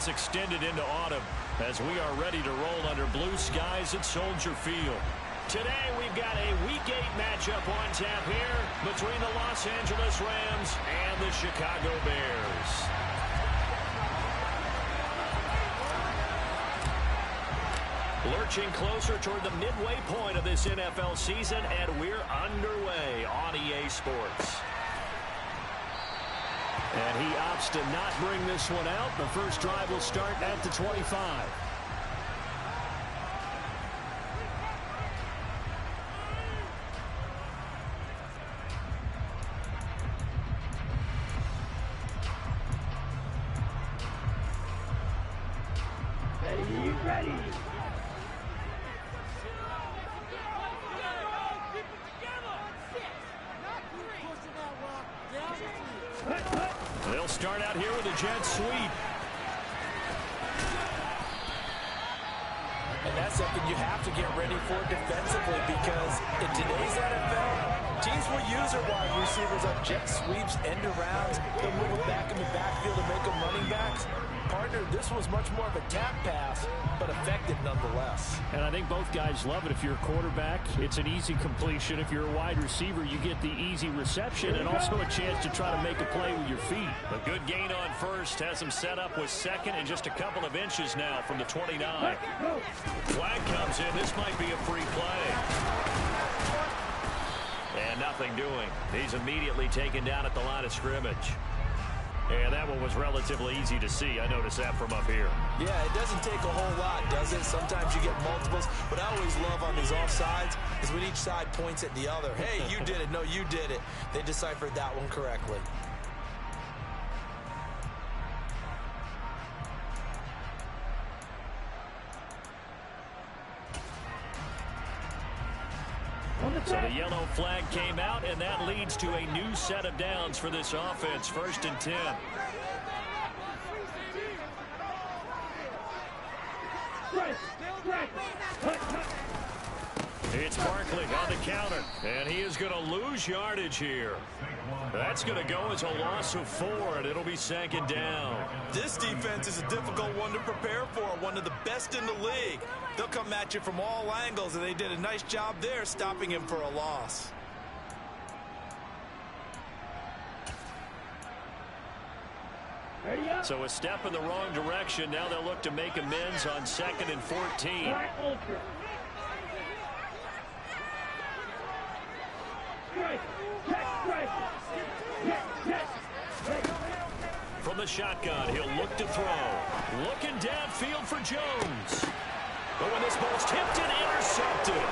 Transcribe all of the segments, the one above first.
extended into autumn as we are ready to roll under blue skies at Soldier Field. Today we've got a Week 8 matchup on tap here between the Los Angeles Rams and the Chicago Bears. Lurching closer toward the midway point of this NFL season, and we're underway on EA Sports. And he opts to not bring this one out. The first drive will start at the 25. They'll start out here with a jet sweep. And that's something you have to get ready for defensively, because in today's NFL, teams will use their wide receivers on jet sweeps, end arounds. They'll move them back in the backfield to make them running backs. Partner, this was much more of a tap pass, but effective nonetheless. And I think both guys love it. If you're a quarterback, it's an easy completion. If you're a wide receiver, you get the easy reception and also a chance to try to make a play with your feet. A good gain on first has him set up with second and just a couple of inches now from the 29. Flag comes in. This might be a free play. And nothing doing. He's immediately taken down at the line of scrimmage. And that one was relatively easy to see. I noticed that from up here. Yeah, it doesn't take a whole lot, does it? Sometimes you get multiples. What I always love on these offsides is when each side points at the other. Hey, you did it. No, you did it. They deciphered that one correctly. So the yellow flag came out, and that leads to a new set of downs for this offense. 1st and 10. It's Barkley on the counter, and he is going to lose yardage here. That's going to go as a loss of 4, and it'll be 2nd down. This defense is a difficult one to prepare for, one of the best in the league. They'll come at you from all angles, and they did a nice job there stopping him for a loss. So a step in the wrong direction. Now they'll look to make amends on 2nd and 14. From the shotgun, he'll look to throw. Looking downfield for Jones. But when this ball's tipped and intercepted.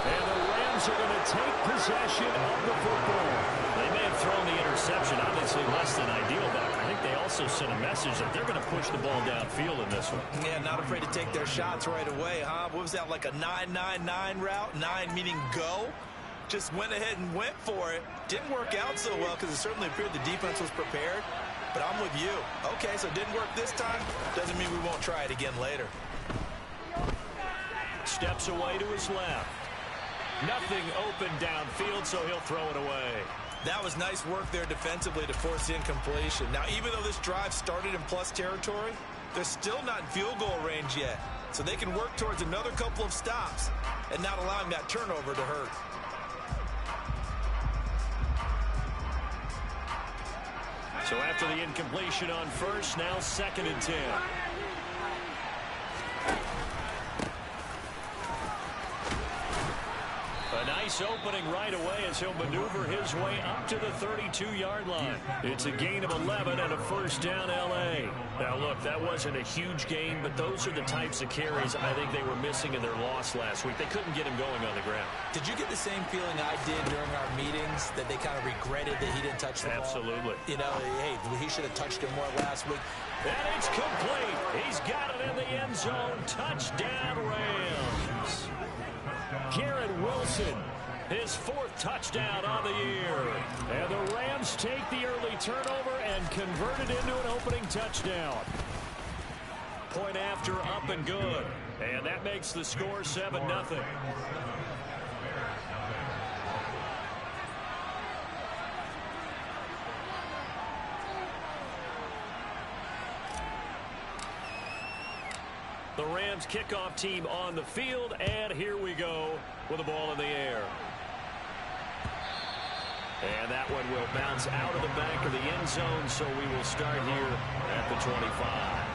And the Rams are going to take possession of the football. They may have thrown the interception, obviously less than ideal, but I think they also sent a message that they're going to push the ball downfield in this one. Yeah, not afraid to take their shots right away, huh? What was that, like a 9-9-9 route? 9 meaning go? Just went ahead and went for it. Didn't work out so well because it certainly appeared the defense was prepared. But I'm with you. Okay, so it didn't work this time. Doesn't mean we won't try it again later. Steps away to his left. Nothing open downfield, so he'll throw it away. That was nice work there defensively to force the incompletion. Now, even though this drive started in plus territory, they're still not in field goal range yet. So they can work towards another couple of stops and not allowing that turnover to hurt. So after the incompletion on first, now 2nd and 10. A nice opening right away as he'll maneuver his way up to the 32-yard line. It's a gain of 11 and a 1st down L.A. Now, look, that wasn't a huge gain, but those are the types of carries I think they were missing in their loss last week. They couldn't get him going on the ground. Did you get the same feeling I did during our meetings, that they kind of regretted that he didn't touch the ball? Absolutely. You know, hey, he should have touched it more last week. And it's complete. He's got it in the end zone. Touchdown, Rams. Garrett Wilson, his 4th touchdown on the year. And the Rams take the early turnover and convert it into an opening touchdown. Point after, up and good. And that makes the score 7-0. The Rams kickoff team on the field, and here we go with the ball in the air. And that one will bounce out of the back of the end zone, so we will start here at the 25.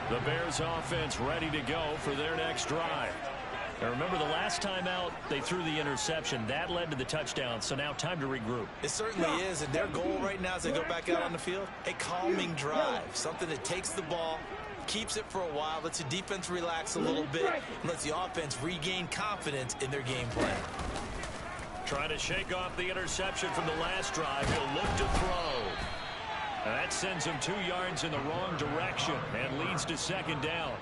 The Bears offense ready to go for their next drive. Now remember, the last time out, they threw the interception. That led to the touchdown, so now time to regroup. It certainly is, and their goal right now as they go back out on the field, a calming drive, something that takes the ball, keeps it for a while, lets the defense relax a little bit, and lets the offense regain confidence in their game plan. Trying to shake off the interception from the last drive. He'll look to throw. And that sends him 2 yards in the wrong direction and leads to second down.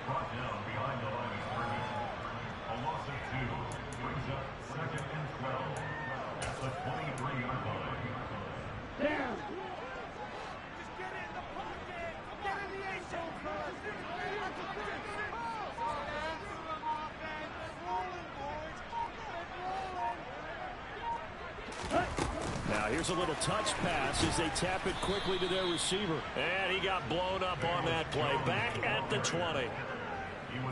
Now here's a little touch pass as they tap it quickly to their receiver. And he got blown up on that play. Back at the 20.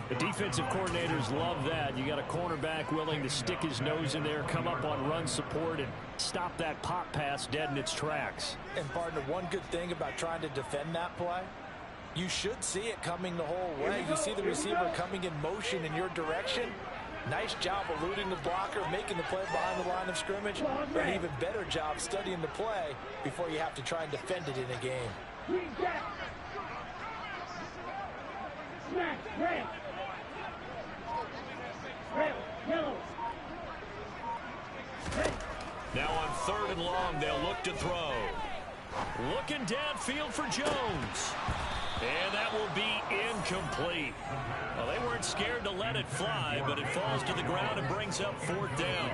The defensive coordinators love that. You got a cornerback willing to stick his nose in there, come up on run support, and stop that pop pass dead in its tracks. And partner, one good thing about trying to defend that play, you should see it coming the whole way. You see the receiver coming in motion in your direction. Nice job eluding the blocker, making the play behind the line of scrimmage. An even better job studying the play before you have to try and defend it in a game. Now on 3rd and long, they'll look to throw. Looking downfield for Jones. And that will be incomplete. Well, they weren't scared to let it fly, but it falls to the ground and brings up 4th down.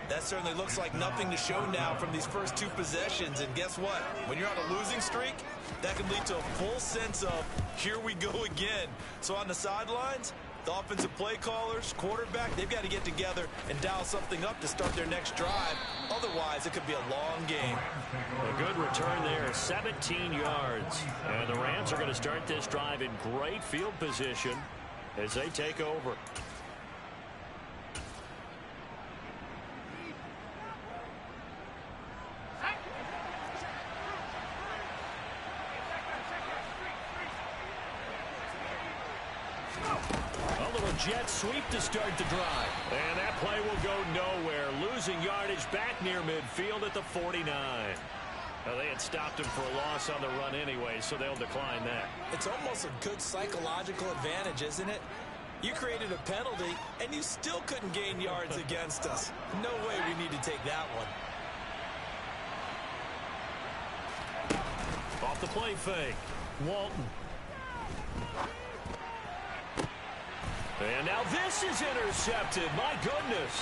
That certainly looks like nothing to show now from these first 2 possessions. And guess what? When you're on a losing streak, that can lead to a full sense of, here we go again. So on the sidelines, the offensive play callers, quarterback, they've got to get together and dial something up to start their next drive. Otherwise, it could be a long game. A good return there, 17 yards. And the Rams are going to start this drive in great field position as they take over. Jet sweep to start the drive. And that play will go nowhere. Losing yardage back near midfield at the 49. Now, they had stopped him for a loss on the run anyway, so they'll decline that. It's almost a good psychological advantage, isn't it? You created a penalty, and you still couldn't gain yards against us. No way we need to take that one. Off the play fake. Walton. And now this is intercepted. My goodness.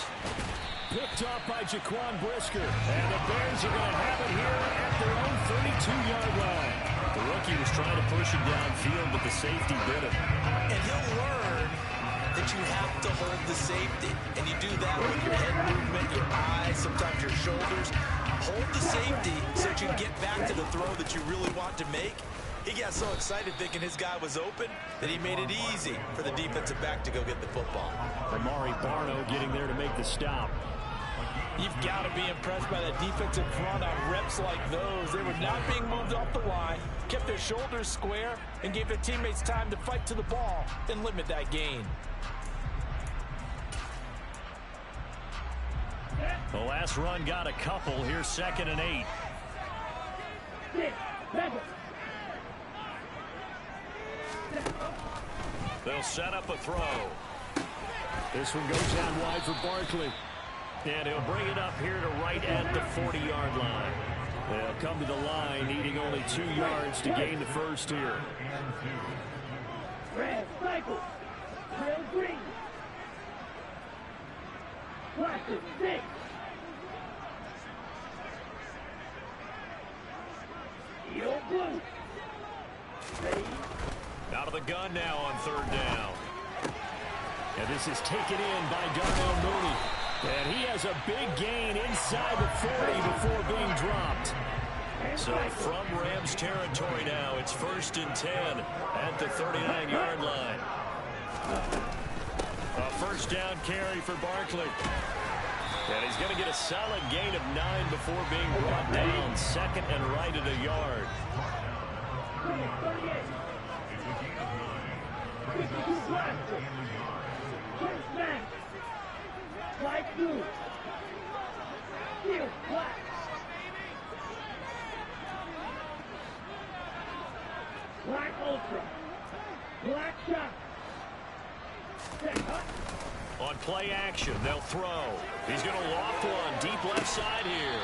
Picked off by Jaquan Brisker. And the Bears are going to have it here at their own 32-yard line. The rookie was trying to push him downfield, but the safety bit him. And he'll learn that you have to hold the safety. And you do that with your head movement, your eyes, sometimes your shoulders. Hold the safety so that you can get back to the throw that you really want to make. He got so excited thinking his guy was open that he made it easy for the defensive back to go get the football. Amari Barno getting there to make the stop. You've got to be impressed by that defensive front on reps like those. They were not being moved off the line, kept their shoulders square, and gave their teammates time to fight to the ball and limit that gain. The last run got a couple. Here's 2nd and 8. They'll set up a throw. This one goes down wide for Barkley. And he'll bring it up here to right at the 40-yard line. They'll come to the line, needing only 2 yards to gain the first here. Red cycle. Trail green. Plastic 6. Yellow blue. Ready. Out of the gun now on 3rd down. And this is taken in by Darnell Mooney. And he has a big gain inside the 40 before being dropped. So from Rams territory now, it's 1st and 10 at the 39-yard line. A first down carry for Barkley. And he's going to get a solid gain of 9 before being brought down. 2nd and right at a yard. Light blue. Steel black. Black ultra. Black shot. Set up. On play action, they'll throw. He's going to loft one deep left side here.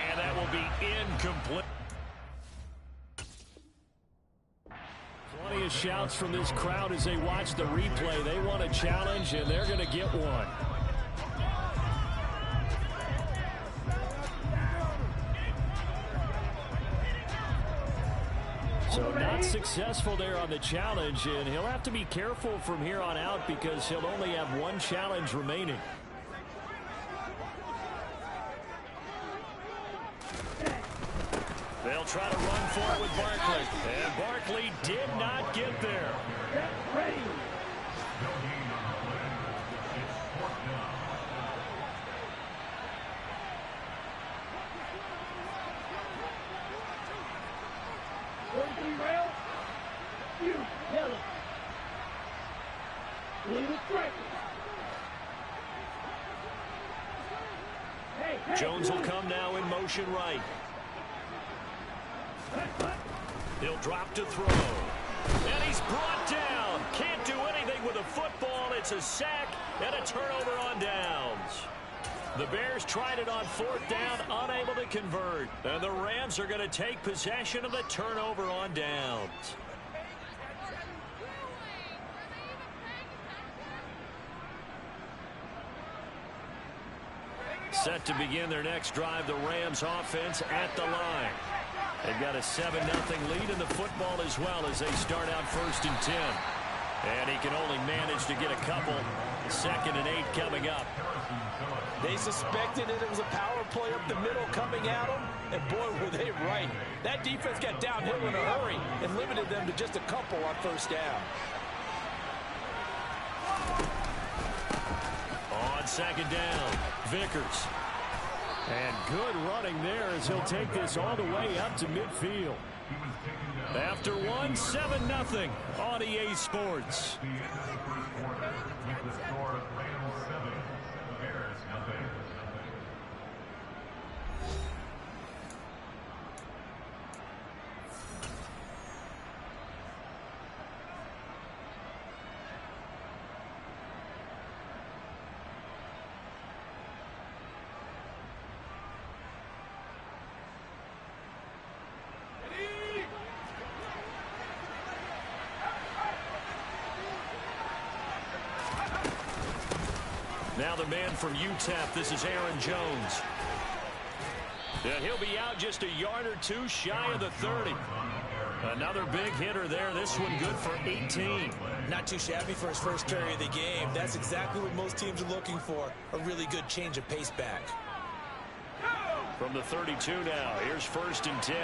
And that will be incomplete. Plenty of shouts from this crowd as they watch the replay. They want a challenge, and they're going to get one. So not successful there on the challenge, and he'll have to be careful from here on out because he'll only have one challenge remaining. They'll try to run for it with Barkley, and Barkley did not get there. Ready. Rail. You yellow. Little striker. Hey, Jones will come now in motion right. He'll drop to throw. And he's brought down. Can't do anything with a football. It's a sack and a turnover on downs. The Bears tried it on 4th down, unable to convert. And the Rams are going to take possession of the turnover on downs. Set to begin their next drive, the Rams offense at the line. They've got a 7-0 lead in the football as well as they start out 1st and 10. And he can only manage to get a couple. 2nd and 8 coming up. They suspected it was a power play up the middle coming at them, and boy, were they right. That defense got downhill in a hurry and limited them to just a couple on 1st down. On 2nd down, Vickers. And good running there as he'll take this all the way up to midfield. After one, 7-0 on EA Sports. Now the man from UTEP, this is Aaron Jones. And he'll be out just a yard or two shy of the 30. Another big hitter there. This one good for 18. Not too shabby for his first carry of the game. That's exactly what most teams are looking for. A really good change of pace back. From the 32 now, here's 1st and 10.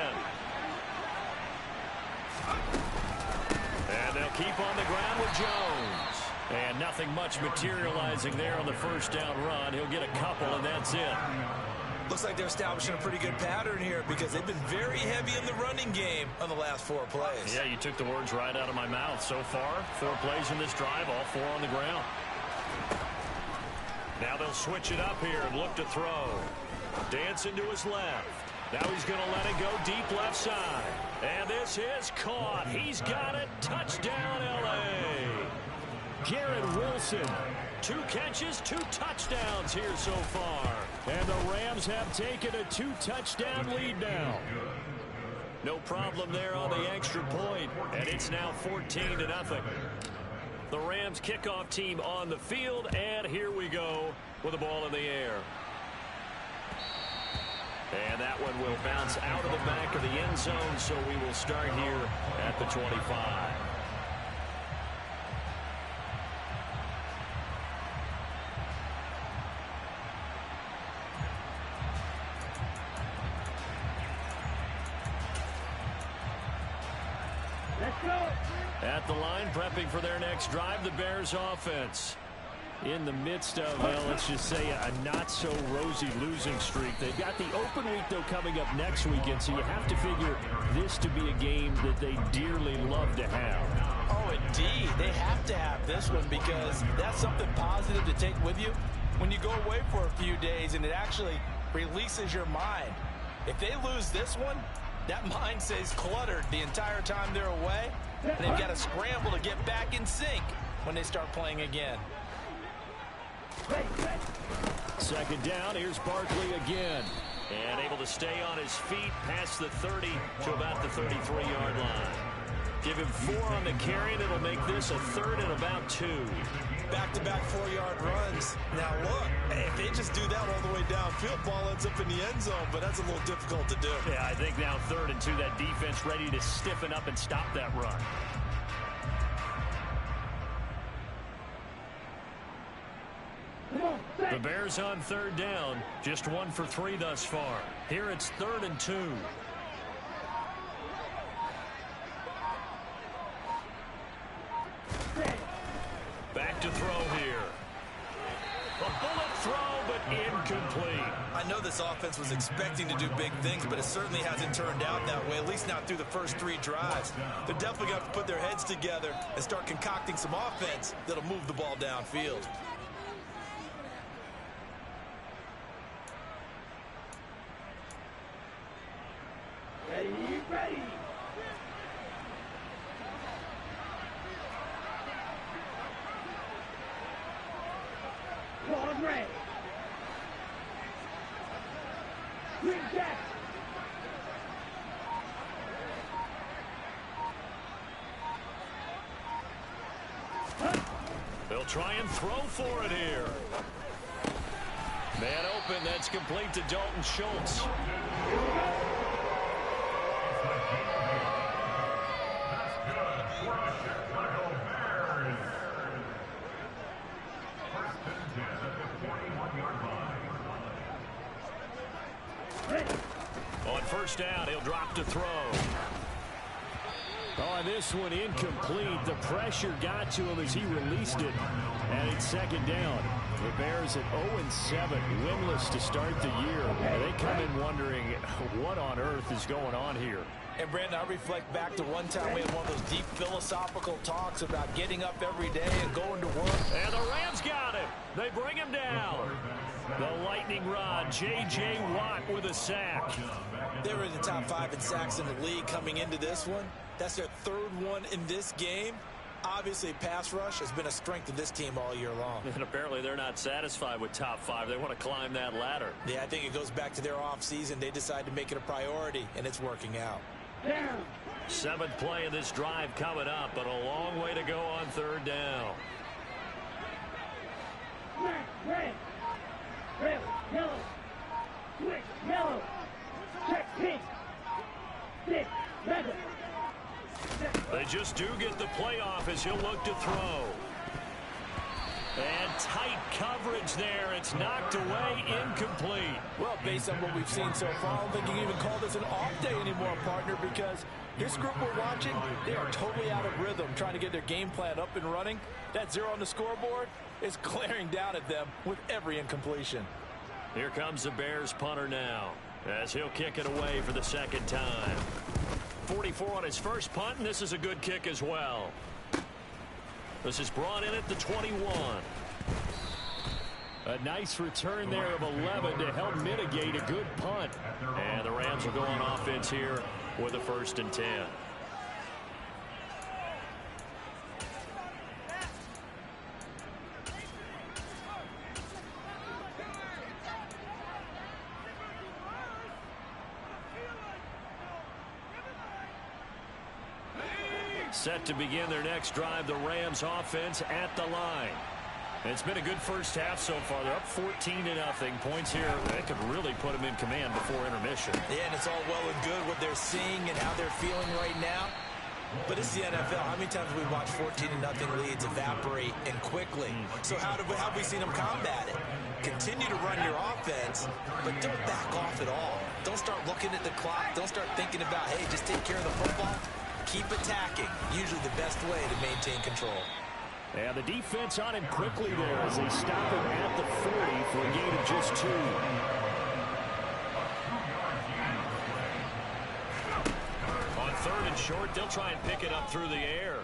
And they'll keep on the ground with Jones. And nothing much materializing there on the 1st down run. He'll get a couple, and that's it. Looks like they're establishing a pretty good pattern here because they've been very heavy in the running game on the last 4 plays. Yeah, you took the words right out of my mouth. So far, 4 plays in this drive, all 4 on the ground. Now they'll switch it up here and look to throw. Dancing to his left. Now he's going to let it go deep left side. And this is caught. He's got it. Touchdown, L.A. Garrett Wilson. 2 catches, 2 touchdowns here so far. And the Rams have taken a 2-touchdown lead now. No problem there on the extra point. And it's now 14-0. The Rams kickoff team on the field. And here we go with the ball in the air. And that one will bounce out of the back of the end zone. So we will start here at the 25. At the line, prepping for their next drive, the Bears offense. In the midst of, well, let's just say a not-so-rosy losing streak. They've got the open week, though, coming up next weekend, so you have to figure this to be a game that they dearly love to have. Oh, indeed. They have to have this one because that's something positive to take with you when you go away for a few days, and it actually releases your mind. If they lose this one, that mind stays cluttered the entire time they're away, and they've got to scramble to get back in sync when they start playing again. Second down, here's Barkley again. And able to stay on his feet past the 30 to about the 33-yard line. Give him 4 on the carry, and it'll make this a 3rd and about 2. Back-to-back 4-yard runs. Now look, if they just do that all the way downfield, ball ends up in the end zone, but that's a little difficult to do. Yeah, I think now 3rd and 2, that defense ready to stiffen up and stop that run. The Bears on 3rd down, just 1 for 3 thus far. Here it's 3rd and 2. Back to throw here. A bullet throw, but incomplete. I know this offense was expecting to do big things, but it certainly hasn't turned out that way, at least not through the first 3 drives. They're definitely going to have to put their heads together and start concocting some offense that'll move the ball downfield. Ready. Ball ready. Green jack. They'll try and throw for it here. Man open, that's complete to Dalton Schultz. On first down, he'll drop to throw. Oh, this one incomplete. The pressure got to him as he released it. And it's second down. The Bears at 0-7, winless to start the year. And they come in wondering what on earth is going on here. And, Brandon, I reflect back to one time we had one of those deep philosophical talks about getting up every day and going to work. And the Rams got him. They bring him down. The lightning rod, J.J. Watt with a sack. They were in the top 5 in sacks in the league coming into this one. That's their 3rd one in this game. Obviously, pass rush has been a strength of this team all year long. And apparently they're not satisfied with top 5. They want to climb that ladder. Yeah, I think it goes back to their offseason. They decided to make it a priority, and it's working out. Down. 7th play of this drive coming up, but a long way to go on 3rd down. Black, red. Red, yellow. Switch, yellow. Check, pink. 6, 7. They just do get the play off as he'll look to throw. And tight coverage there. It's knocked away, incomplete. Well, based on what we've seen so far, I don't think you can even call this an off day anymore, partner, because this group we're watching, they are totally out of rhythm, trying to get their game plan up and running. That 0 on the scoreboard is glaring down at them with every incompletion. Here comes the Bears punter now, as he'll kick it away for the 2nd time. 44 on his first punt, and this is a good kick as well. This is brought in at the 21. A nice return there of 11 to help mitigate a good punt. And the Rams will go on offense here with a 1st and 10. Set to begin their next drive, the Rams offense at the line. And it's been a good first half so far. They're up 14-0. Points here, they could really put them in command before intermission. Yeah, and it's all well and good what they're seeing and how they're feeling right now. But it's the NFL. How many times have we watched 14-0 leads evaporate and quickly? So how have we seen them combat it? Continue to run your offense, but don't back off at all. Don't start looking at the clock. Don't start thinking about, hey, just take care of the football. Keep attacking. Usually the best way to maintain control. And the defense on him quickly there as they stop him at the 40 for a gain of just 2. On 3rd and short, they'll try and pick it up through the air.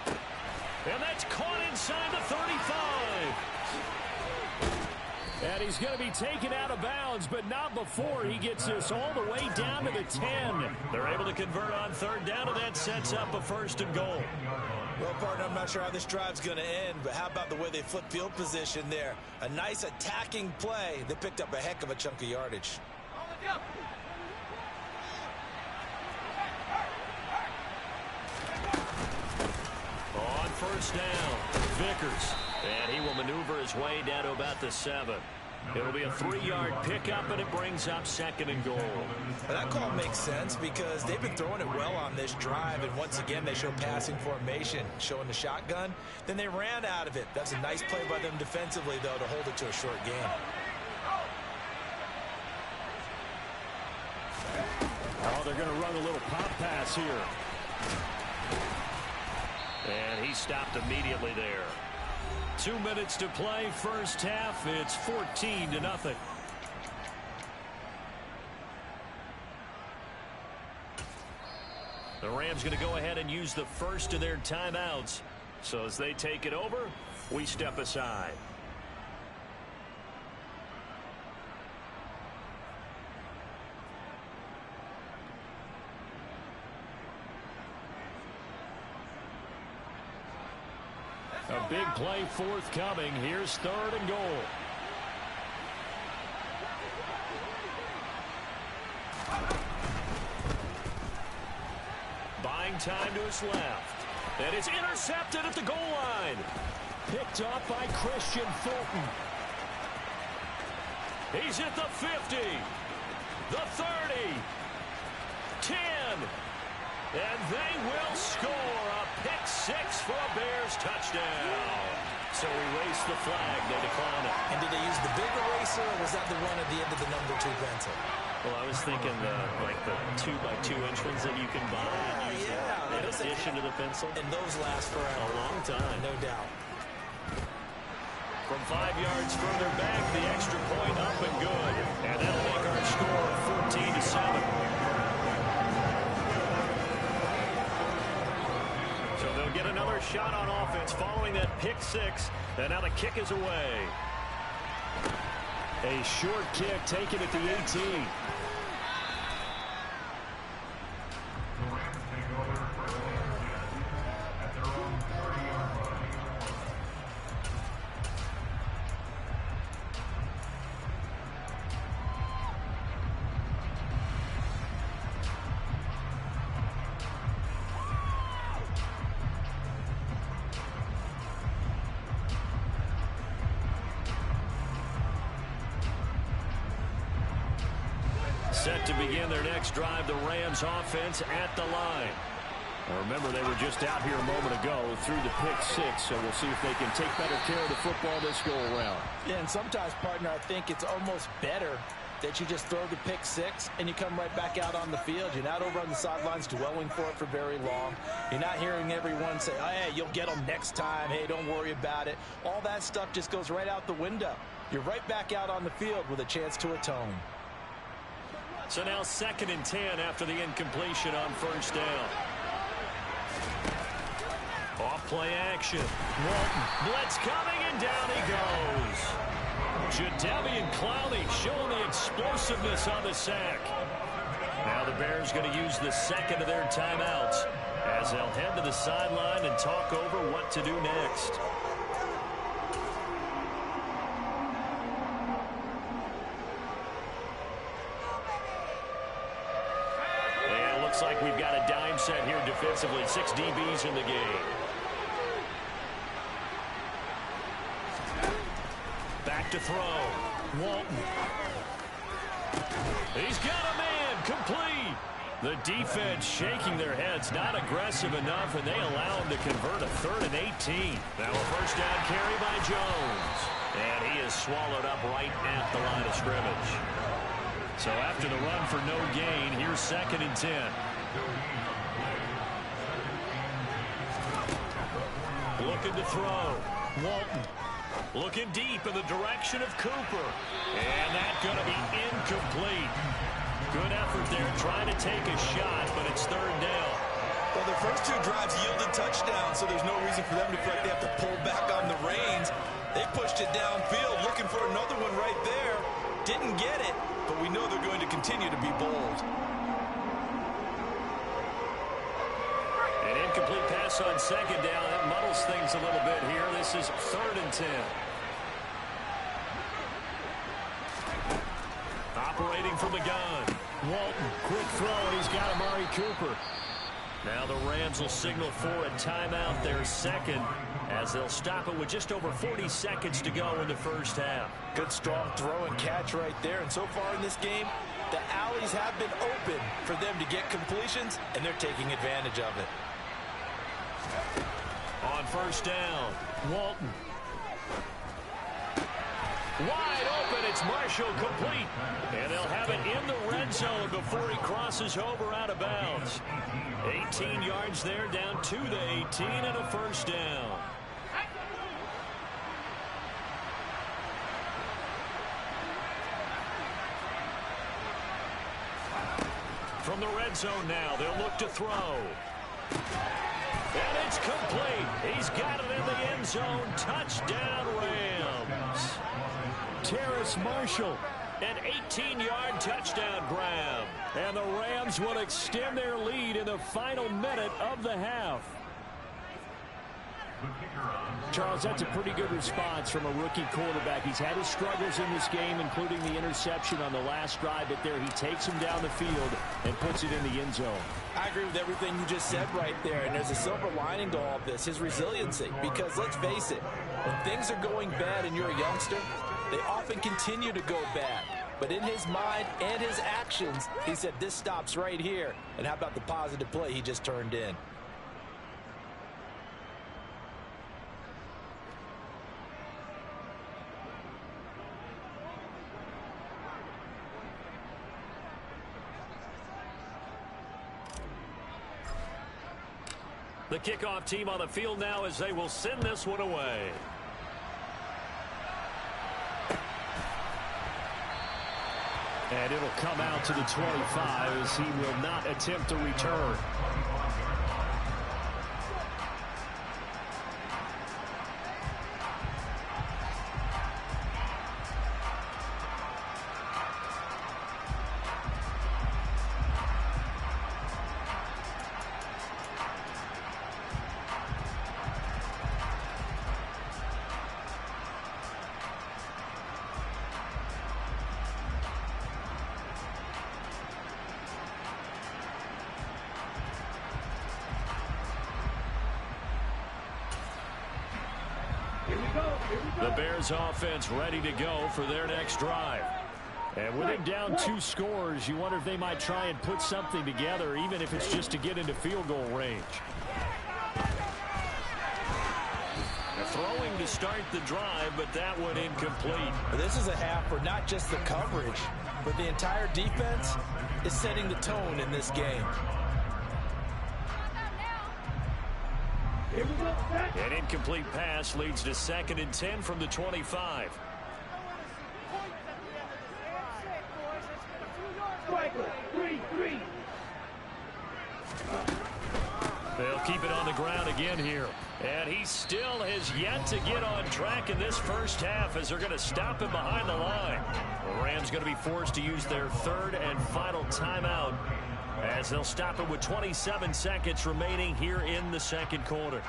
And that's caught inside the 35. And he's going to be taken out of bounds, but not before he gets this all the way down to the 10. They're able to convert on 3rd down, and that sets up a 1st and goal. Well, partner, I'm not sure how this drive's going to end, but how about the way they flip field position there? A nice attacking play that picked up a heck of a chunk of yardage. On 1st down, Vickers. And he will maneuver his way down to about the 7. It'll be a 3-yard pickup, and it brings up 2nd and goal. And that call makes sense because they've been throwing it well on this drive, and once again they show passing formation, showing the shotgun. Then they ran out of it. That's a nice play by them defensively, though, to hold it to a short game. Oh, they're going to run a little pop pass here. And he stopped immediately there. 2 minutes to play, 1st half. It's 14-0. The Rams going to go ahead and use the first of their timeouts. So as they take it over, we step aside. A big play forthcoming. Here's 3rd and goal. Buying time to his left. And it's intercepted at the goal line. Picked off by Christian Fulton. He's at the 50. The 30. 10. And they will score a pick 6 for a Bears touchdown. So erase the flag. They decline it. And did they use the big eraser, or was that the one at the end of the number 2 pencil? Well, I was thinking like the 2x2 inch ones that you can buy and use in addition to the pencil. And those last forever. A long time. No doubt. From 5 yards further back, the extra point up and good. And that'll make our score 14-7. So they'll get another shot on offense following that pick 6. And now the kick is away. A short kick taken at the 18. Set to begin their next drive, the Rams offense at the line. Now remember, they were just out here a moment ago through the pick 6, so we'll see if they can take better care of the football this go-around. Yeah, and sometimes, partner, I think it's almost better that you just throw the pick 6 and you come right back out on the field. You're not over on the sidelines dwelling for it for very long. You're not hearing everyone say, oh, hey, you'll get them next time. Hey, don't worry about it. All that stuff just goes right out the window. You're right back out on the field with a chance to atone. So now 2nd and 10 after the incompletion on 1st down. Off play action. Walton, blitz coming, and down he goes. Jadeveon Clowney showing the explosiveness on the sack. Now the Bears going to use the 2nd of their timeouts as they'll head to the sideline and talk over what to do next. Looks like we've got a dime set here defensively. 6 DBs in the game. Back to throw. Walton. He's got a man. Complete. The defense shaking their heads. Not aggressive enough, and they allow him to convert a 3rd and 18. Now a 1st down carry by Jones. And he is swallowed up right at the line of scrimmage. So after the run for no gain, here's 2nd and 10. Looking to throw. Walton looking deep in the direction of Cooper. And that's going to be incomplete. Good effort there trying to take a shot, but it's third down. Well, their first two drives yielded touchdowns, so there's no reason for them to feel like they have to pull back on the reins. They pushed it downfield, looking for another one right there. Didn't get it, but we know they're going to continue to be bold. An incomplete pass on second down. That muddles things a little bit here. This is 3rd and 10. Operating from the gun. Walton, quick throw, and he's got Amari Cooper. Now the Rams will signal for a timeout, their second, as they'll stop it with just over 40 seconds to go in the first half. Good strong throw and catch right there. And so far in this game, the alleys have been open for them to get completions, and they're taking advantage of it. On first down, Walton. Wide open, it's Marshall complete. And they'll have it in the red zone before he crosses over out of bounds. 18 yards there, down to the 18 and a first down. From the red zone now, they'll look to throw. And it's complete. He's got it in the end zone. Touchdown, Rams. Terrace Marshall, an 18-yard touchdown grab. And the Rams will extend their lead in the final minute of the half. Charles, that's a pretty good response from a rookie quarterback. He's had his struggles in this game, including the interception on the last drive, but there he takes him down the field and puts it in the end zone. I agree with everything you just said right there, and there's a silver lining to all of this, his resiliency. Because let's face it, when things are going bad and you're a youngster, they often continue to go bad. But in his mind and his actions, he said, this stops right here. And how about the positive play he just turned in? The kickoff team on the field now as they will send this one away. And it'll come out to the 25 as he will not attempt to return. The Bears offense ready to go for their next drive. And with him down 2 scores, you wonder if they might try and put something together, even if it's just to get into field goal range. Throwing to start the drive, but that one incomplete. This is a half where not just the coverage, but the entire defense is setting the tone in this game. An incomplete pass leads to 2nd and 10 from the 25. They'll keep it on the ground again here. And he still has yet to get on track in this first half as they're going to stop him behind the line. The Rams going to be forced to use their 3rd and final timeout as they'll stop it with 27 seconds remaining here in the second quarter.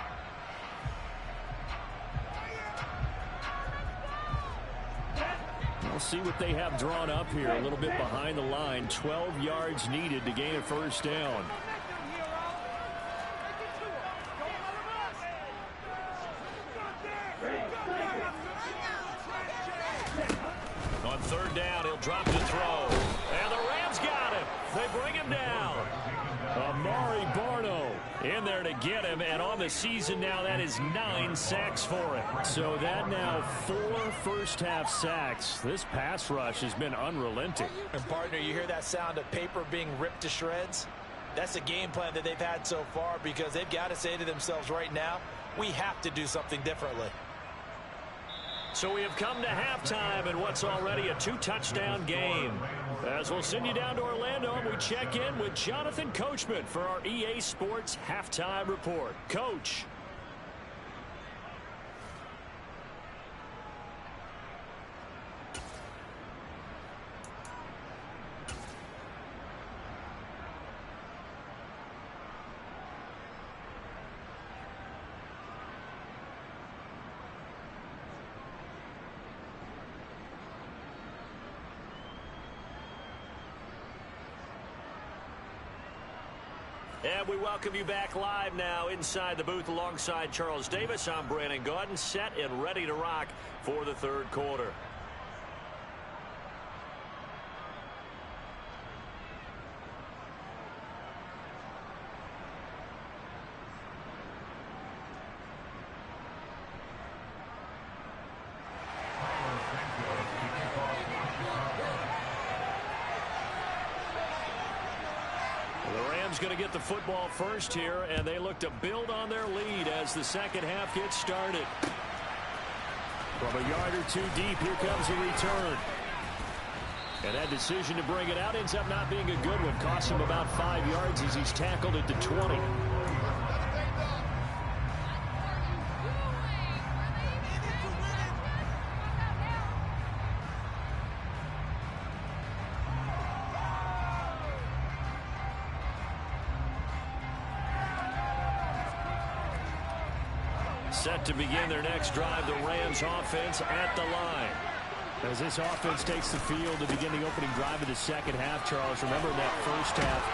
We'll see what they have drawn up here. A little bit behind the line. 12 yards needed to gain a first down. On 3rd down, he'll drop the throw. And the Rams got him. They bring him down. Amari Barno in there to get him. And on the season now, that is 9 sacks for him. So that now 4 first-half sacks. This pass rush has been unrelenting. And, partner, you hear that sound of paper being ripped to shreds? That's the game plan that they've had so far, because they've got to say to themselves right now, we have to do something differently. So we have come to halftime in what's already a 2-touchdown game. As we'll send you down to Orlando, and we check in with Jonathan Coachman for our EA Sports Halftime Report. Coach. And we welcome you back live now inside the booth alongside Charles Davis. I'm Brandon Gaudin, set and ready to rock for the third quarter. Going to get the football first here, and they look to build on their lead as the second half gets started. From a yard or two deep, here comes a return. And that decision to bring it out ends up not being a good one. Costs him about 5 yards as he's tackled at the 20. Set to begin their next drive, the Rams offense at the line. As this offense takes the field to begin the opening drive of the second half, Charles, remember in that first half,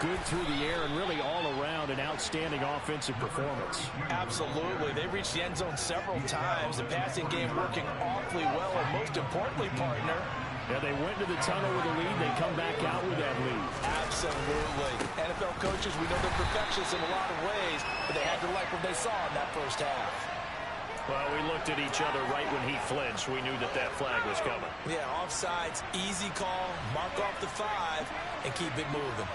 good through the air and really all around an outstanding offensive performance. Absolutely. They reached the end zone several times. The passing game working awfully well, and most importantly, partner, yeah, they went to the tunnel with a lead. They come back out with that lead. Absolutely. NFL coaches, we know they're perfectionists in a lot of ways, but they had to like what they saw in that first half. Well, we looked at each other right when he flinched. We knew that that flag was coming. Yeah, offsides, easy call, mark off the 5, and keep it moving.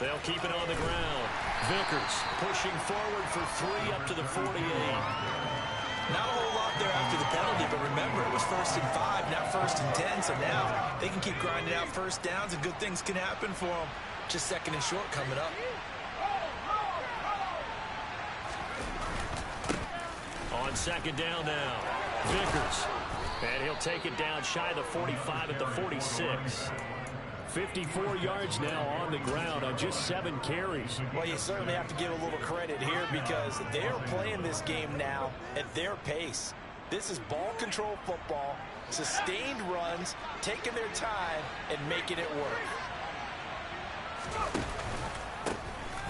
They'll keep it on the ground. Vickers pushing forward for 3 up to the 48. Not a whole lot there after the penalty, but remember, it was 1st and 5, now 1st and 10, so now they can keep grinding out first downs, and good things can happen for them. Just 2nd and short coming up. On 2nd down now, Vickers. And he'll take it down shy of the 45 at the 46. 54 yards now on the ground on just 7 carries. Well, you certainly have to give a little credit here because they're playing this game now at their pace. This is ball control football, sustained runs, taking their time, and making it work.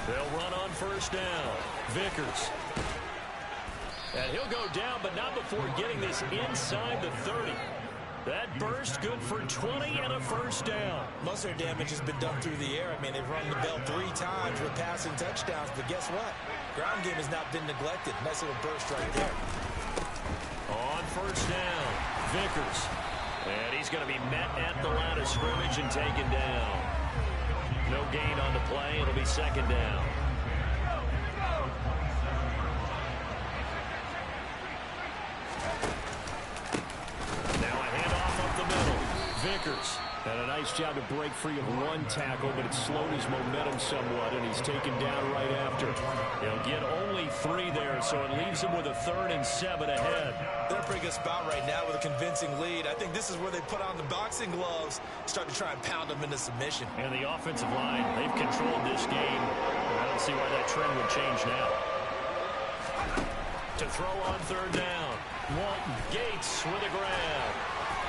They'll run on 1st down. Vickers. And he'll go down, but not before getting this inside the 30. That burst good for 20 and a 1st down. Most of their damage has been done through the air. I mean, they've rung the bell 3 times with passing touchdowns, but guess what? Ground game has not been neglected. Nice little burst right there. On 1st down, Vickers. And he's going to be met at the line of scrimmage and taken down. No gain on the play. It'll be 2nd down. Vickers. And a nice job to break free of 1 tackle, but it slowed his momentum somewhat, and he's taken down right after. He'll get only 3 there, so it leaves him with a 3rd and 7 ahead. They're in a pretty good spot right now with a convincing lead. I think this is where they put on the boxing gloves, start to try and pound them into submission. And the offensive line, they've controlled this game. I don't see why that trend would change now. To throw on 3rd down. Walton Gates with a grab.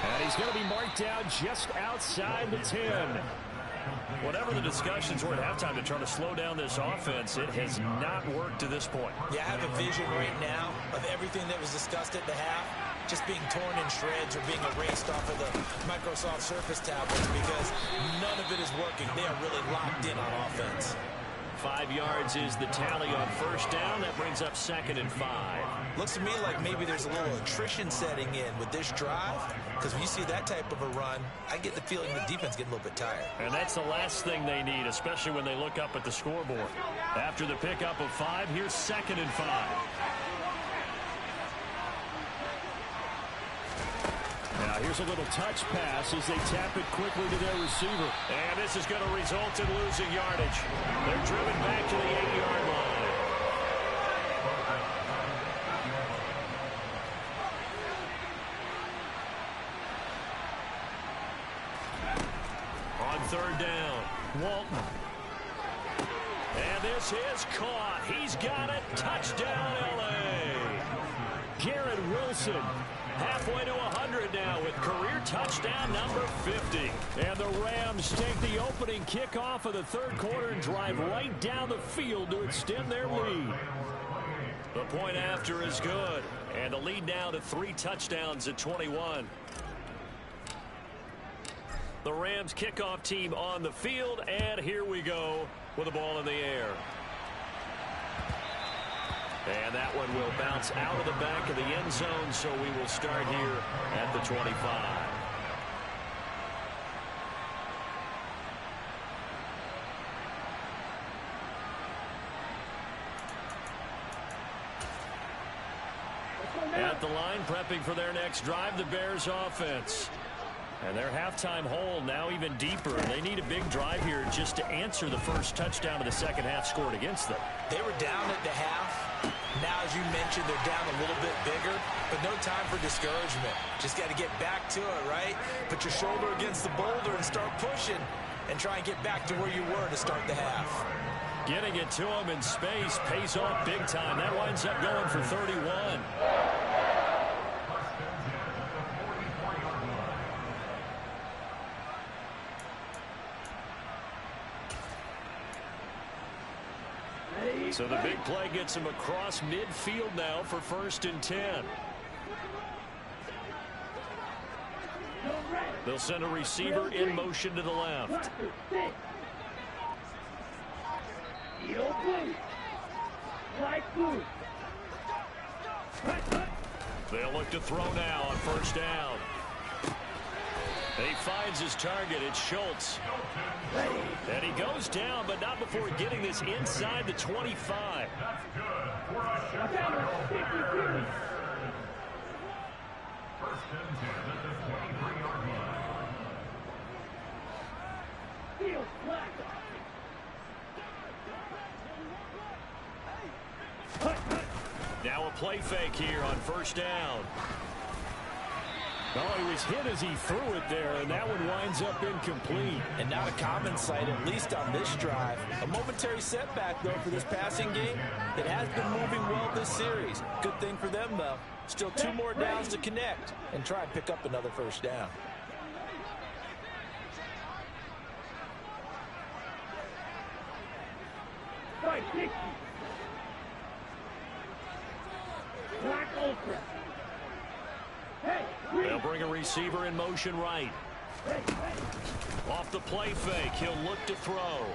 And he's going to be marked down just outside the 10. Whatever the discussions were at halftime to try to slow down this offense, it has not worked to this point. Yeah, I have a vision right now of everything that was discussed at the half just being torn in shreds or being erased off of the Microsoft Surface tablets because none of it is working. They are really locked in on offense. 5 yards is the tally on 1st down. That brings up 2nd and 5. Looks to me like maybe there's a little attrition setting in with this drive, because when you see that type of a run, I get the feeling the defense getting a little bit tired. And that's the last thing they need, especially when they look up at the scoreboard. After the pickup of 5, here's 2nd and 5. Now here's a little touch pass as they tap it quickly to their receiver. And this is going to result in losing yardage. They're driven back to the 8-yard line. On 3rd down, Walton. And this is caught. He's got it. Touchdown, L.A. Garrett Wilson. Halfway to 100 now with career touchdown number 50. And the Rams take the opening kickoff of the 3rd quarter and drive right down the field to extend their lead. The point after is good. And the lead now to 3 touchdowns at 21. The Rams kickoff team on the field. And here we go with the ball in the air. And that one will bounce out of the back of the end zone, so we will start here at the 25. At the line, prepping for their next drive, the Bears offense. And their halftime hole now even deeper. They need a big drive here just to answer the first touchdown of the second half scored against them. They were down at the half. Now, as you mentioned, they're down a little bit bigger, but no time for discouragement. Just got to get back to it, right? Put your shoulder against the boulder and start pushing and try and get back to where you were to start the half. Getting it to him in space pays off big time. That winds up going for 31. So the big play gets him across midfield now for 1st and 10. They'll send a receiver in motion to the left. They'll look to throw now on 1st down. He finds his target. It's Schultz. And he goes down, but not before getting this inside the 25. Now a play fake here on 1st down. Oh, he was hit as he threw it there, and that one winds up incomplete. And not a common sight, at least on this drive. A momentary setback, though, for this passing game that has been moving well this series. Good thing for them, though. Still 2 more downs to connect and try and pick up another 1st down. Black Ultra. They'll bring a receiver in motion right. Off the play fake, he'll look to throw.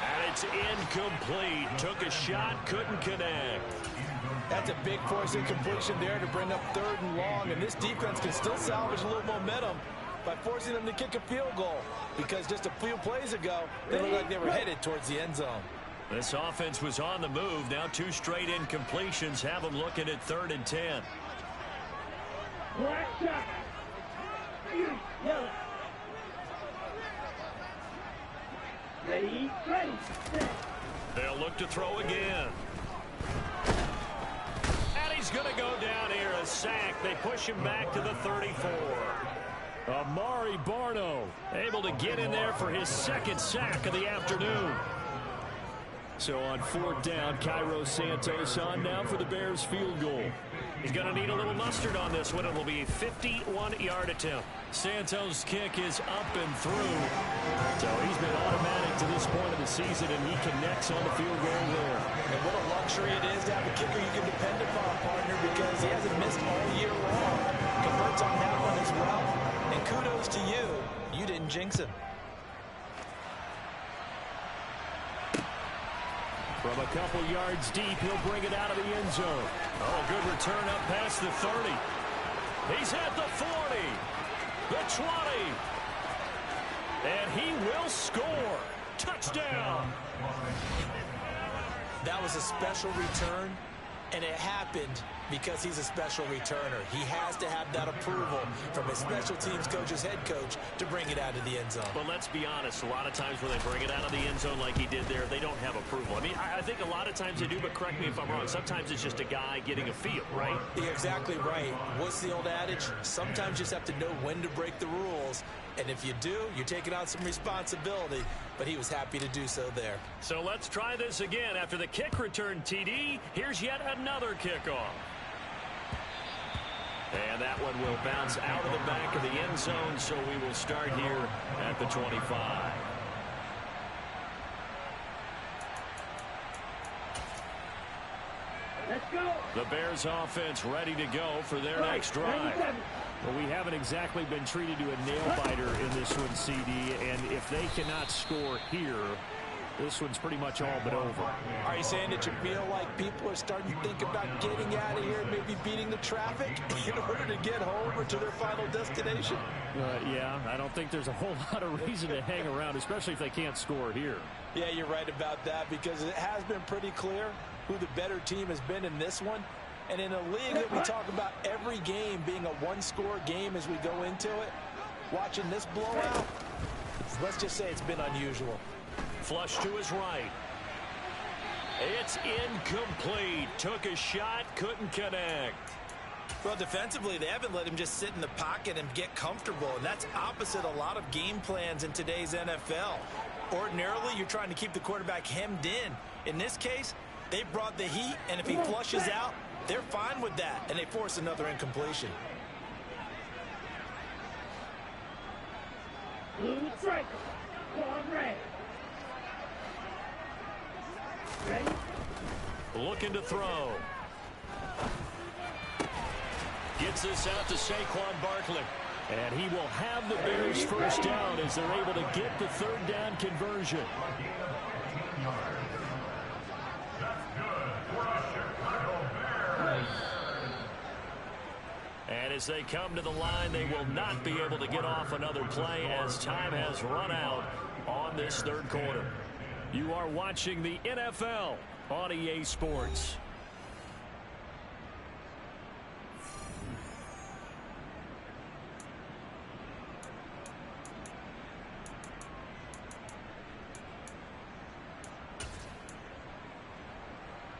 And it's incomplete. Took a shot, couldn't connect. That's a big force incompletion there to bring up 3rd and long, and this defense can still salvage a little momentum by forcing them to kick a field goal, because just a few plays ago, they looked like they were headed towards the end zone. This offense was on the move. Now 2 straight incompletions have them looking at 3rd and 10. Black shot. Yellow. Ready, set. They'll look to throw again. And he's going to go down here, a sack. They push him back to the 34. Amari Barno able to get in there for his 2nd sack of the afternoon. So on 4th down, Cairo Santos on now for the Bears field goal. He's going to need a little mustard on this one. It'll be a 51-yard attempt. Santos' kick is up and through. So he's been automatic to this point of the season, and he connects on the field goal there. And what a luxury it is to have a kicker you can depend upon, partner, because he hasn't missed all year long. Converts on that one as well. And kudos to you. You didn't jinx him. From a couple yards deep, he'll bring it out of the end zone. Oh, good return up past the 30. He's at the 40, the 20, and he will score. Touchdown. That was a special return, and it happened because he's a special returner. He has to have that approval from his special teams coach's head coach to bring it out of the end zone. But let's be honest, a lot of times when they bring it out of the end zone like he did there, they don't have approval. I mean, I think a lot of times they do, but correct me if I'm wrong. Sometimes it's just a guy getting a feel, right? You're exactly right. What's the old adage? Sometimes you just have to know when to break the rules. And if you do, you're taking on some responsibility. But he was happy to do so there. So let's try this again. After the kick return TD, here's yet another kickoff. And that one will bounce out of the back of the end zone, so we will start here at the 25. Let's go. The Bears offense ready to go for their next drive. Well, we haven't exactly been treated to a nail-biter in this one, CD, and if they cannot score here, this one's pretty much all but over. Are you saying that you feel like people are starting to think about getting out of here and maybe beating the traffic in order to get home or to their final destination? Yeah, I don't think there's a whole lot of reason to hang around, especially if they can't score here. Yeah, you're right about that because it has been pretty clear who the better team has been in this one. And in a league that we talk about every game being a one-score game as we go into it, watching this blowout, let's just say it's been unusual. Flush to his right. It's incomplete. Took a shot, couldn't connect. Well, defensively, they haven't let him just sit in the pocket and get comfortable, and that's opposite a lot of game plans in today's NFL. Ordinarily, you're trying to keep the quarterback hemmed in. In this case, they brought the heat, and if he flushes out, they're fine with that, and they force another incompletion. Blue striker. On red. Ready? Looking to throw. Gets this out to Saquon Barkley. And he will have the Bears first down as they're able to get the third down conversion. And as they come to the line, they will not be able to get off another play as time has run out on this third quarter. You are watching the NFL on EA Sports.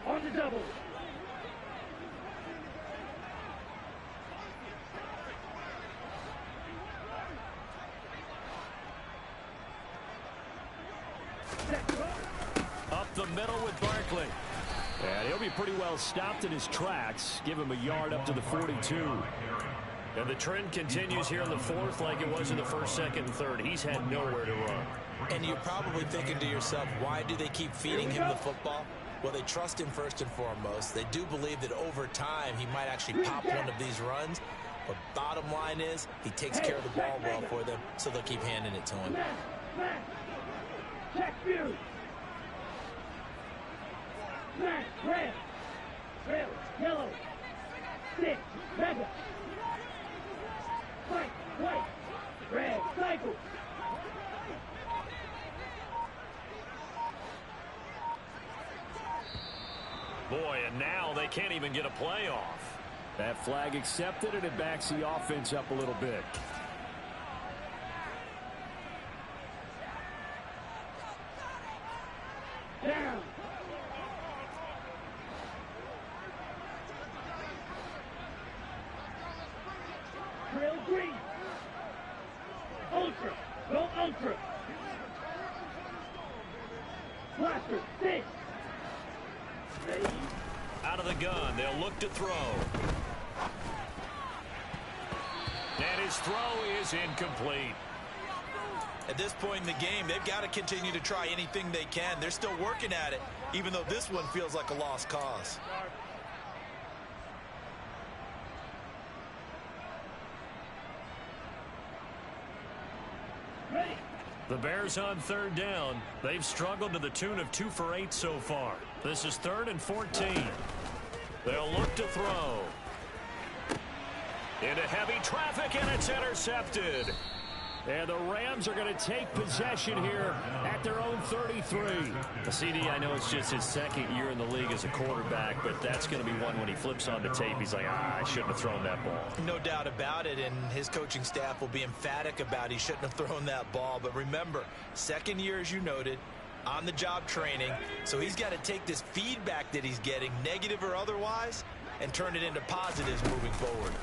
On the double. Up the middle with Barkley. And he'll be pretty well stopped in his tracks. Give him a yard up to the 42. And the trend continues here in the fourth like it was in the first, second, and third. He's had nowhere to run. And you're probably thinking to yourself, why do they keep feeding him the football? Well, they trust him first and foremost. They do believe that over time he might actually pop one of these runs. But bottom line is he takes care of the ball well for them, so they'll keep handing it to him. Check view. Black, red, yellow, 6, mega, white, red, cycle. Boy, and now they can't even get a play off. That flag accepted, and it backs the offense up a little bit. Down. Drill green. Ultra. Go ultra. Blaster. 6. Ready. Out of the gun, they'll look to throw. And his throw is incomplete. At this point in the game, they've got to continue to try anything they can. They're still working at it, even though this one feels like a lost cause. The Bears on third down. They've struggled to the tune of 2 for 8 so far. This is 3rd and 14. They'll look to throw. Into heavy traffic, and it's intercepted. And the Rams are going to take possession here at their own 33. CD, I know it's just his 2nd year in the league as a quarterback, but that's going to be one when he flips on the tape. He's like, I shouldn't have thrown that ball. No doubt about it, and his coaching staff will be emphatic about he shouldn't have thrown that ball. But remember, 2nd year, as you noted, on-the-job training, so he's got to take this feedback that he's getting, negative or otherwise, and turn it into positives moving forward.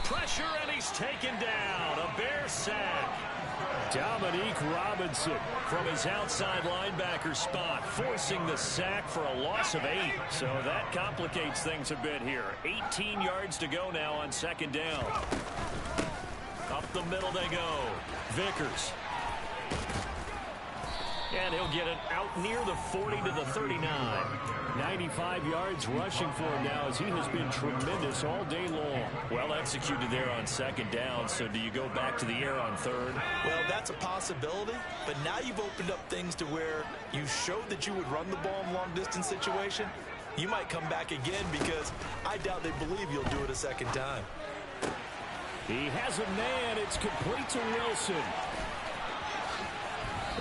Pressure, and he's taken down. A Bear sack. Dominique Robinson From his outside linebacker spot, forcing the sack for a loss of 8. So that complicates things a bit here. 18 yards to go now on 2nd down. Up the middle they go. Vickers. And he'll get it out near the 40 to the 39. 95 yards rushing for him now as he has been tremendous all day long. Well executed there on 2nd down. So do you go back to the air on 3rd? Well, that's a possibility, but now you've opened up things to where you showed that you would run the ball in long-distance situation. You might come back again because I doubt they believe you'll do it a 2nd time. He has a man. It's complete to Wilson.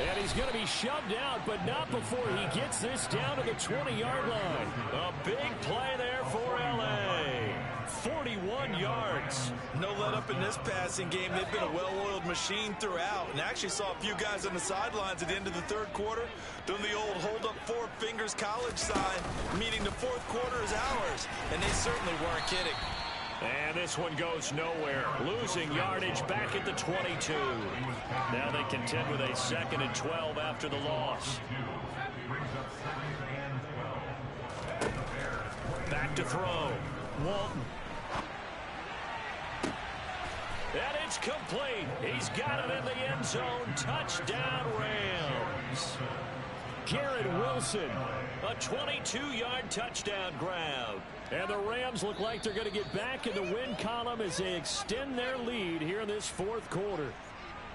And he's going to be shoved out, but not before he gets this down to the 20-yard line. A big play there for L.A. 41 yards. No let up in this passing game. They've been a well-oiled machine throughout. And actually saw a few guys on the sidelines at the end of the 3rd quarter doing the old hold up 4 fingers college sign, meaning the 4th quarter is ours. And they certainly weren't kidding. And this one goes nowhere. Losing yardage back at the 22. Now they contend with a 2nd and 12 after the loss. Back to throw. Walton. And it's complete. He's got it in the end zone. Touchdown, Rams. Garrett Wilson. A 22-yard touchdown grab. And the Rams look like they're going to get back in the win column as they extend their lead here in this 4th quarter.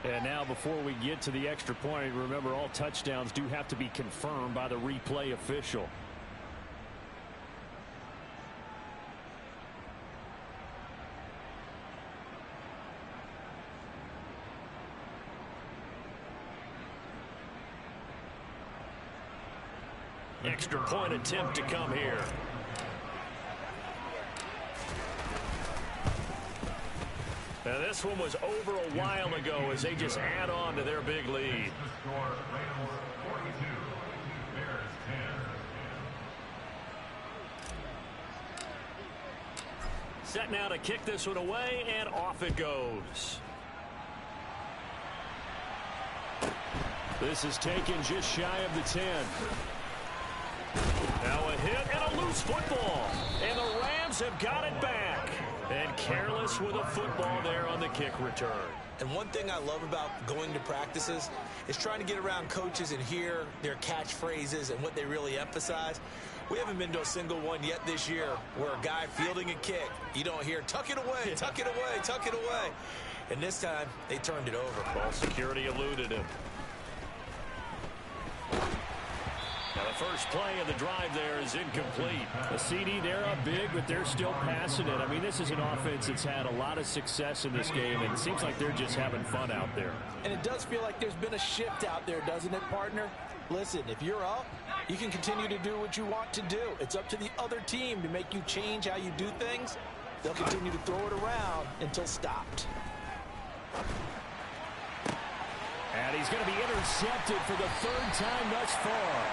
And now before we get to the extra point, remember all touchdowns do have to be confirmed by the replay official. Extra point attempt to come here. Now this one was over a while ago as they just add on to their big lead. Set now to kick this one away, and off it goes. This is taken just shy of the 10. Now a hit and a loose football. And the Rams have got it back. And careless with a football there on the kick return. And one thing I love about going to practices is trying to get around coaches and hear their catchphrases and what they really emphasize. We haven't been to a single one yet this year where a guy fielding a kick, you don't hear, tuck it away, tuck it away, tuck it away. And this time, they turned it over. Ball security eluded him. Now the first play of the drive there is incomplete. The CD, they're up big, but they're still passing it. I mean, this is an offense that's had a lot of success in this game, and it seems like they're just having fun out there. And it does feel like there's been a shift out there, doesn't it, partner? Listen, if you're up, you can continue to do what you want to do. It's up to the other team to make you change how you do things. They'll continue to throw it around until stopped. And he's going to be intercepted for the 3rd time thus far.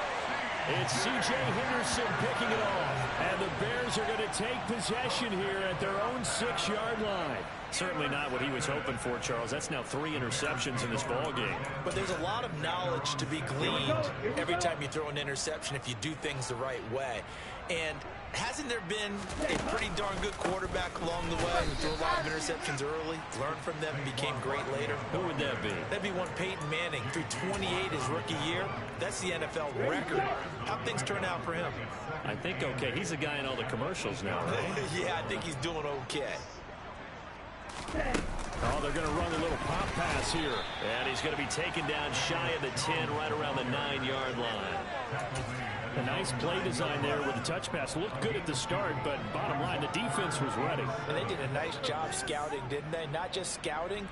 It's C.J. Henderson picking it off. And the Bears are going to take possession here at their own 6-yard line. Certainly not what he was hoping for, Charles. That's now 3 interceptions in this ball game. But there's a lot of knowledge to be gleaned every time you throw an interception if you do things the right way. And hasn't there been a pretty darn good quarterback along the way who threw a lot of interceptions early, learned from them, and became great later? Who would that be? That'd be one Peyton Manning. Threw 28 his rookie year. That's the NFL record. How'd things turn out for him? I think okay. He's the guy in all the commercials now, right? Yeah, I think he's doing okay. Oh, they're going to run a little pop pass here. And he's going to be taken down shy of the 10, right around the 9-yard line. A nice play design there with the touch pass. Looked good at the start, but bottom line, the defense was ready. And they did a nice job scouting, didn't they? Not just scouting,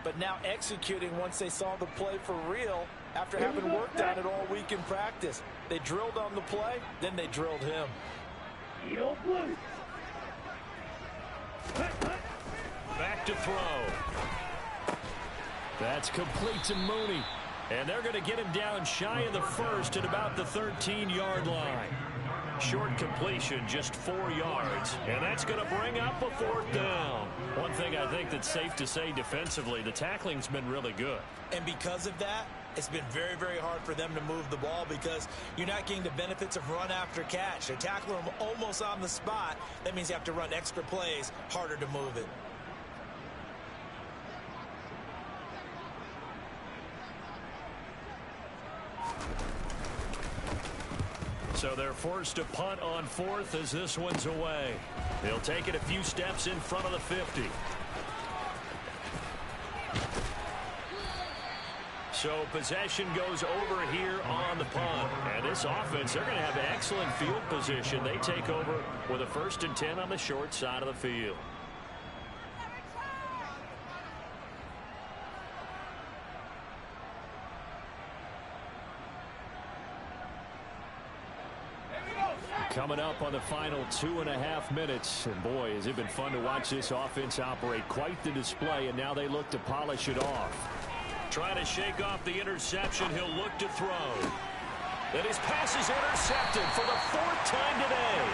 but now executing once they saw the play for real after having worked on it all week in practice. They drilled on the play, then they drilled him. Heel blue. Back to throw. That's complete to Mooney. And they're going to get him down shy of the first at about the 13-yard line. Short completion, just 4 yards. And that's going to bring up a 4th down. One thing I think that's safe to say defensively, the tackling's been really good. And because of that, it's been very, very hard for them to move the ball because you're not getting the benefits of run after catch. They're tackling them almost on the spot. That means you have to run extra plays, harder to move it. So they're forced to punt on 4th as this one's away. They'll take it a few steps in front of the 50. So possession goes over here on the punt. And this offense, they're going to have excellent field position. They take over with a 1st and 10 on the short side of the field. Coming up on the final 2.5 minutes. And boy, has it been fun to watch this offense operate. Quite the display, and now they look to polish it off. Trying to shake off the interception. He'll look to throw. And his pass is intercepted for the 4th time today.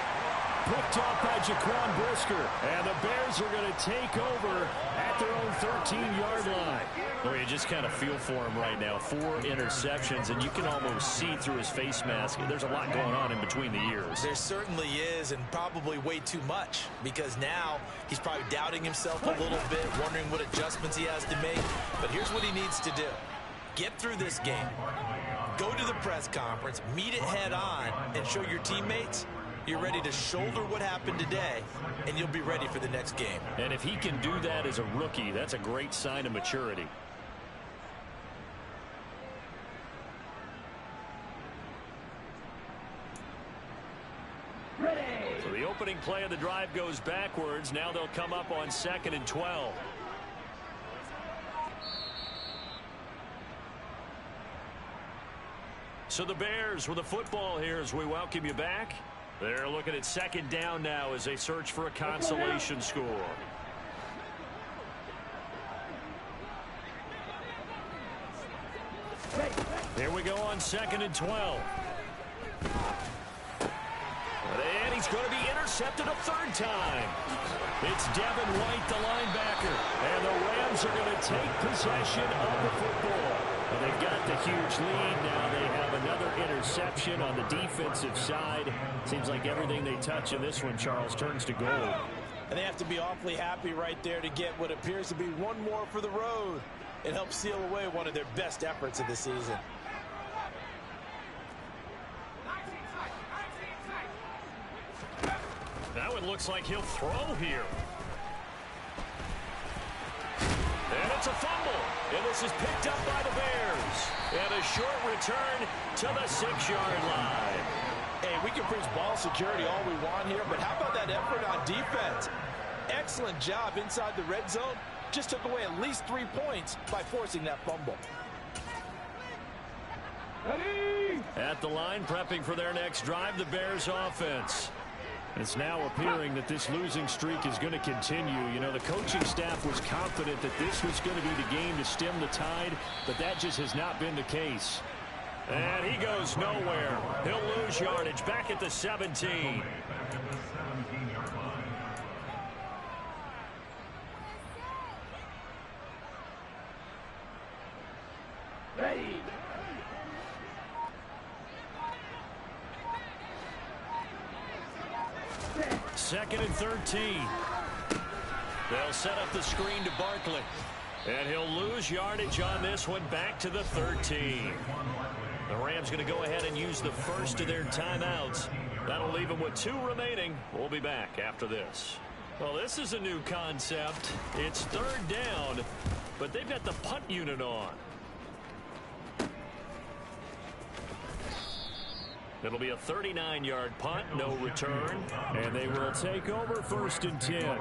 Picked off by Jaquan Brisker. And the Bears are going to take over at their own 13-yard line. Well, you just kind of feel for him right now. 4 interceptions, and you can almost see through his face mask. There's a lot going on in between the ears. There certainly is, and probably way too much, because now he's probably doubting himself a little bit, wondering what adjustments he has to make. But here's what he needs to do. Get through this game. Go to the press conference, meet it head on, and show your teammates you're ready to shoulder what happened today, and you'll be ready for the next game. And if he can do that as a rookie, that's a great sign of maturity. So the opening play of the drive goes backwards. Now they'll come up on 2nd and 12. So the Bears with the football here as we welcome you back. They're looking at 2nd down now as they search for a consolation score. Here we go on 2nd and 12. And he's going to be intercepted a 3rd time. It's Devin White, the linebacker. And the Rams are going to take possession of the football. Well, they've got the huge lead. Now they have another interception on the defensive side. Seems like everything they touch in this one, Charles, turns to gold. And they have to be awfully happy right there to get what appears to be one more for the road. It helps seal away one of their best efforts of the season. Now it looks like he'll throw here. And it's a fumble. And this is picked up by the Bears. And a short return to the 6-yard line. Hey, we can preach ball security all we want here, but how about that effort on defense? Excellent job inside the red zone. Just took away at least 3 points by forcing that fumble. At the line, prepping for their next drive, the Bears offense. It's now appearing that this losing streak is going to continue. You know, the coaching staff was confident that this was going to be the game to stem the tide, but that just has not been the case. And he goes nowhere. He'll lose yardage back at the 17. Ready. 2nd and 13. They'll set up the screen to Barkley. And he'll lose yardage on this one back to the 13. The Rams going to go ahead and use the first of their timeouts. That'll leave them with 2 remaining. We'll be back after this. Well, this is a new concept. It's third down, but they've got the punt unit on. It'll be a 39-yard punt, no return, and they will take over 1st and 10.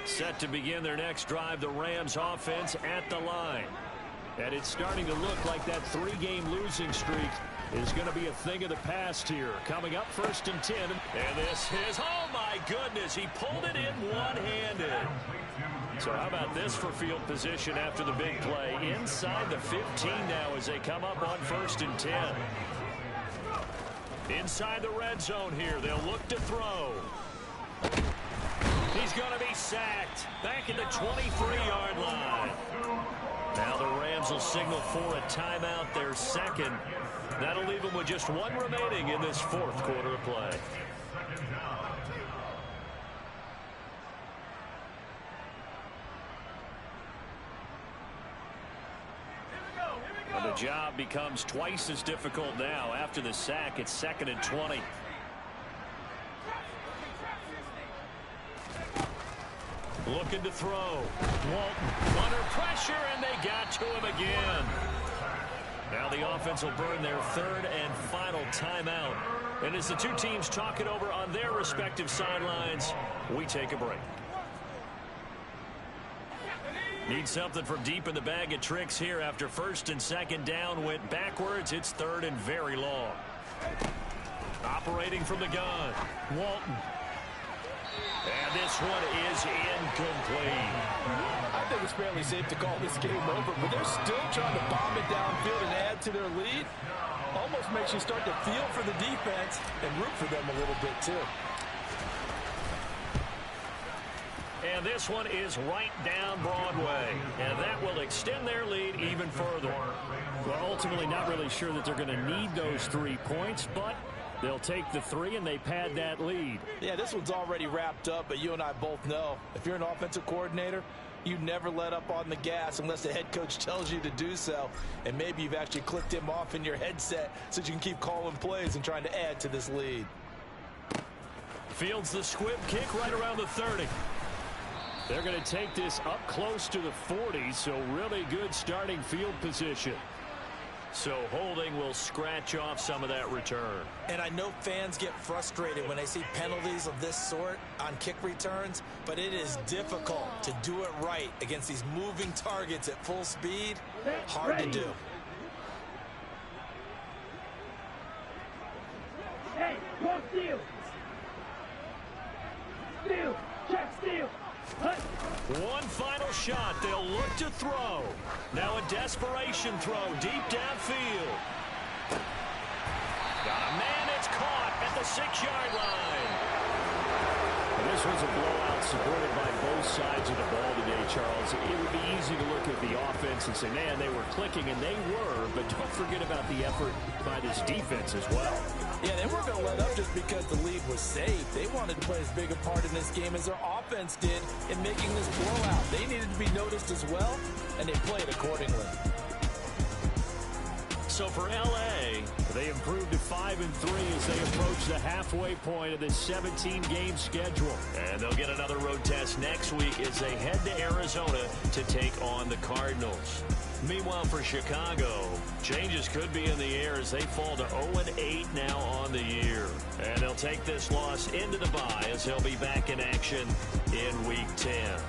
Set to begin their next drive, the Rams offense at the line. And it's starting to look like that 3-game losing streak is going to be a thing of the past here. Coming up 1st and 10. And this is, oh my goodness, he pulled it in one-handed. So how about this for field position after the big play? Inside the 15 now as they come up on 1st and 10. Inside the red zone here, they'll look to throw. He's going to be sacked back at the 23-yard line. Now the Rams will signal for a timeout, their second. That'll leave them with just one remaining in this 4th quarter of play. And the job becomes twice as difficult now. After the sack, it's 2nd and 20. Looking to throw. Walton under pressure, and they got to him again. Now the offense will burn their 3rd and final timeout. And as the two teams talk it over on their respective sidelines, we take a break. Need something from deep in the bag of tricks here after 1st and 2nd down went backwards. It's 3rd and very long. Operating from the gun. Walton. And this one is incomplete. I think it's fairly safe to call this game over, but they're still trying to bomb it downfield and add to their lead. Almost makes you start to feel for the defense and root for them a little bit too. And this one is right down Broadway. And that will extend their lead even further. Well, ultimately not really sure that they're going to need those 3 points, but they'll take the 3 and they pad that lead. Yeah, this one's already wrapped up, but you and I both know if you're an offensive coordinator, you never let up on the gas unless the head coach tells you to do so. And maybe you've actually clicked him off in your headset so you can keep calling plays and trying to add to this lead. Fields the squib kick right around the 30. They're going to take this up close to the 40, so really good starting field position. So holding will scratch off some of that return. And I know fans get frustrated when they see penalties of this sort on kick returns, but it is difficult to do it right against these moving targets at full speed. Hard to do. Hey, go steal. Steal. Check steal. One final shot. They'll look to throw. Now a desperation throw deep downfield. Got a man. It's caught at the 6-yard line. And this was a blowout supported by both sides of the ball today, Charles. It would be easy to look at the offense and say, man, they were clicking, and they were, but don't forget about the effort by this defense as well. Yeah, they weren't going to let up just because the lead was safe. They wanted to play as big a part in this game as their offense did in making this blowout. They needed to be noticed as well, and they played accordingly. So for L.A., they improved to 5-3 as they approach the halfway point of this 17-game schedule. And they'll get another road test next week as they head to Arizona to take on the Cardinals. Meanwhile, for Chicago, changes could be in the air as they fall to 0-8 now on the year. And they'll take this loss into the bye as they'll be back in action in Week 10.